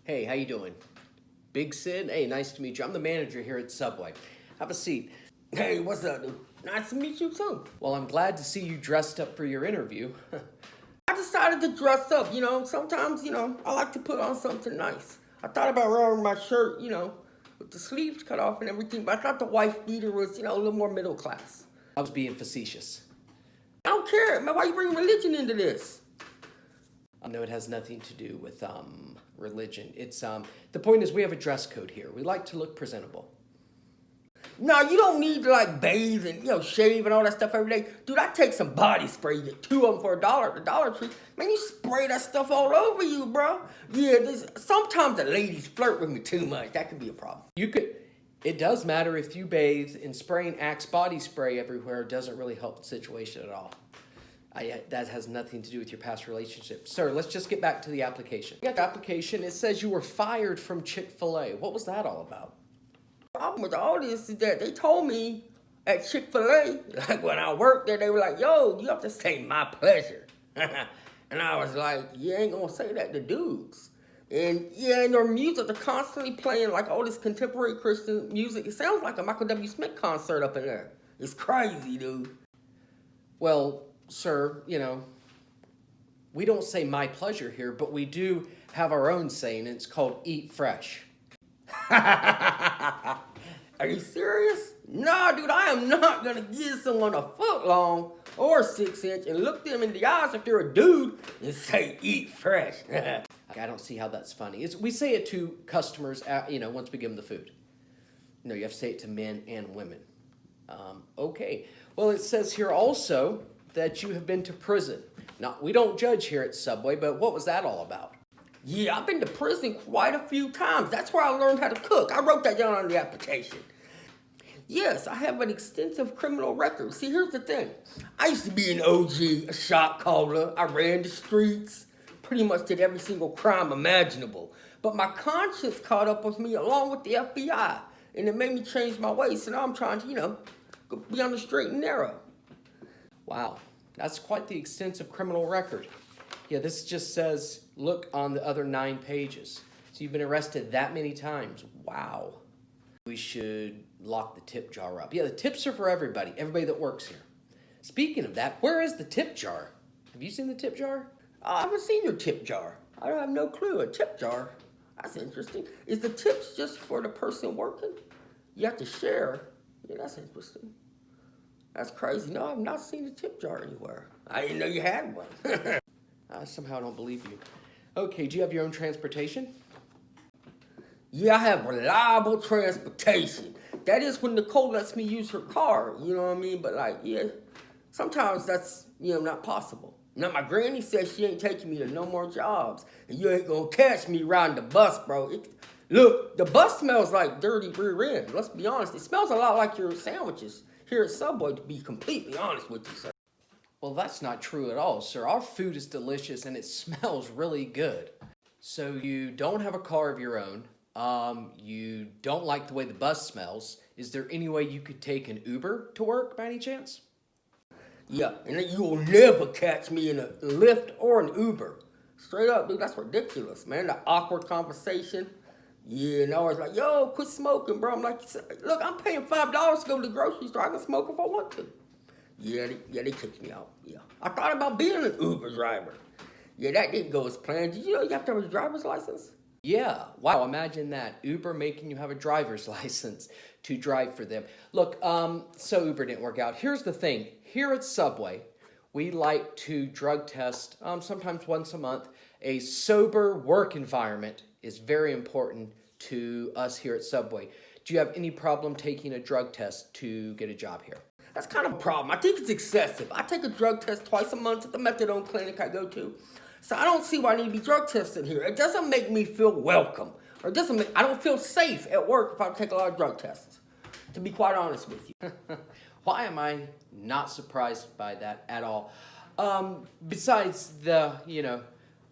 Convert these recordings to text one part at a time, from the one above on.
Hey, how you doing? Big Sid? Hey, nice to meet you. I'm the manager here at Subway. Have a seat. Hey, what's up, dude? Nice to meet you too. Well, I'm glad to see you dressed up for your interview. I decided to dress up, sometimes, I like to put on something nice. I thought about wearing my shirt, with the sleeves cut off and everything, but I thought the wife beater was, a little more middle class. I was being facetious. I don't care, man. Why you bring religion into this? No, it has nothing to do with religion. It's the point is we have a dress code here. We like to look presentable. No, you don't need to like bathe and shave and all that stuff every day. Dude, I take some body spray, you get two of them for $1 at the Dollar Tree. Man, you spray that stuff all over you, bro. Yeah, sometimes the ladies flirt with me too much. That could be a problem. It does matter if you bathe, and spraying Axe body spray everywhere doesn't really help the situation at all. That has nothing to do with your past relationship. Sir, let's just get back to the application. You got the application. It says you were fired from Chick-fil-A. What was that all about? The problem with all this is that they told me at Chick-fil-A, like when I worked there, they were like, yo, you have to say my pleasure. And I was like, you ain't gonna say that to dudes. And yeah, and their music, they're constantly playing like all this contemporary Christian music. It sounds like a Michael W. Smith concert up in there. It's crazy, dude. Well, sir, we don't say my pleasure here, but we do have our own saying, and it's called eat fresh. Are you serious? Nah, dude, I am not gonna give someone a foot long or 6 inch and look them in the eyes if they're a dude and say eat fresh. I don't see how that's funny. We say it to customers, once we give them the food. No, you have to say it to men and women. Okay. Well, it says here also that you have been to prison. Now, we don't judge here at Subway, but what was that all about? Yeah, I've been to prison quite a few times. That's where I learned how to cook. I wrote that down on the application. Yes, I have an extensive criminal record. See, here's the thing. I used to be an OG, a shot caller. I ran the streets, pretty much did every single crime imaginable. But my conscience caught up with me along with the FBI, and it made me change my ways. So now I'm trying to, be on the straight and narrow. Wow, that's quite the extensive criminal record. Yeah, this just says, look on the other 9 pages. So you've been arrested that many times. Wow. We should lock the tip jar up. Yeah, the tips are for everybody that works here. Speaking of that, where is the tip jar? Have you seen the tip jar? I haven't seen your tip jar. I have no clue. A tip jar? That's interesting. Is the tips just for the person working? You have to share. Yeah, that's interesting. That's crazy. No, I've not seen a tip jar anywhere. I didn't know you had one. I somehow don't believe you. Okay, do you have your own transportation? Yeah, I have reliable transportation. That is when Nicole lets me use her car, you know what I mean? But sometimes that's, not possible. Now, my granny says she ain't taking me to no more jobs. And you ain't gonna catch me riding the bus, bro. Look, the bus smells like dirty rear end. Let's be honest. It smells a lot like your sandwiches here at Subway, to be completely honest with you, sir. Well, that's not true at all, sir. Our food is delicious and it smells really good. So you don't have a car of your own. You don't like the way the bus smells. Is there any way you could take an Uber to work by any chance? Yeah, and then you will never catch me in a Lyft or an Uber. Straight up, dude, that's ridiculous, man. The awkward conversation. Yeah, and I was like, yo, quit smoking, bro. I'm like, look, I'm paying $5 to go to the grocery store. I can smoke if I want to. Yeah, they kicked me out. Yeah, I thought about being an Uber driver. Yeah, that didn't go as planned. Did you know you have to have a driver's license? Yeah, wow, imagine that. Uber making you have a driver's license to drive for them. Look, so Uber didn't work out. Here's the thing. Here at Subway, we like to drug test, sometimes once a month. A sober work environment is very important to us here at Subway. Do you have any problem taking a drug test to get a job here? That's kind of a problem. I think it's excessive. I take a drug test twice a month at the methadone clinic I go to. So I don't see why I need to be drug tested here. It doesn't make me feel welcome. Or I don't feel safe at work if I take a lot of drug tests, to be quite honest with you. Why am I not surprised by that at all? Besides the,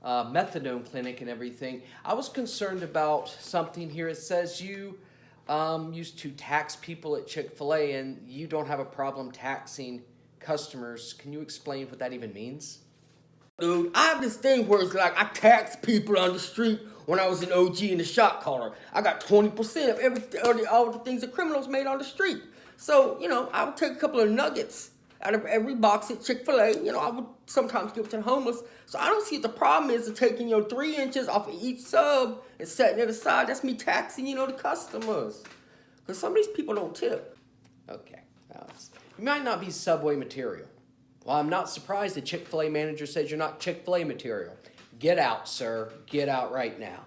methadone clinic and everything, I was concerned about something here. It says you used to tax people at Chick-fil-A and you don't have a problem taxing customers. Can you explain what that even means? Dude, I have this thing where it's like I tax people on the street when I was an OG in the shot caller. I got 20% of all the things that criminals made on the street. So, I would take a couple of nuggets out of every box at Chick-fil-A. I would sometimes give it to the homeless. So I don't see what the problem is of taking, 3 inches off of each sub and setting it aside. That's me taxing, the customers. Because some of these people don't tip. Okay. You might not be Subway material. Well, I'm not surprised the Chick-fil-A manager says you're not Chick-fil-A material. Get out, sir. Get out right now.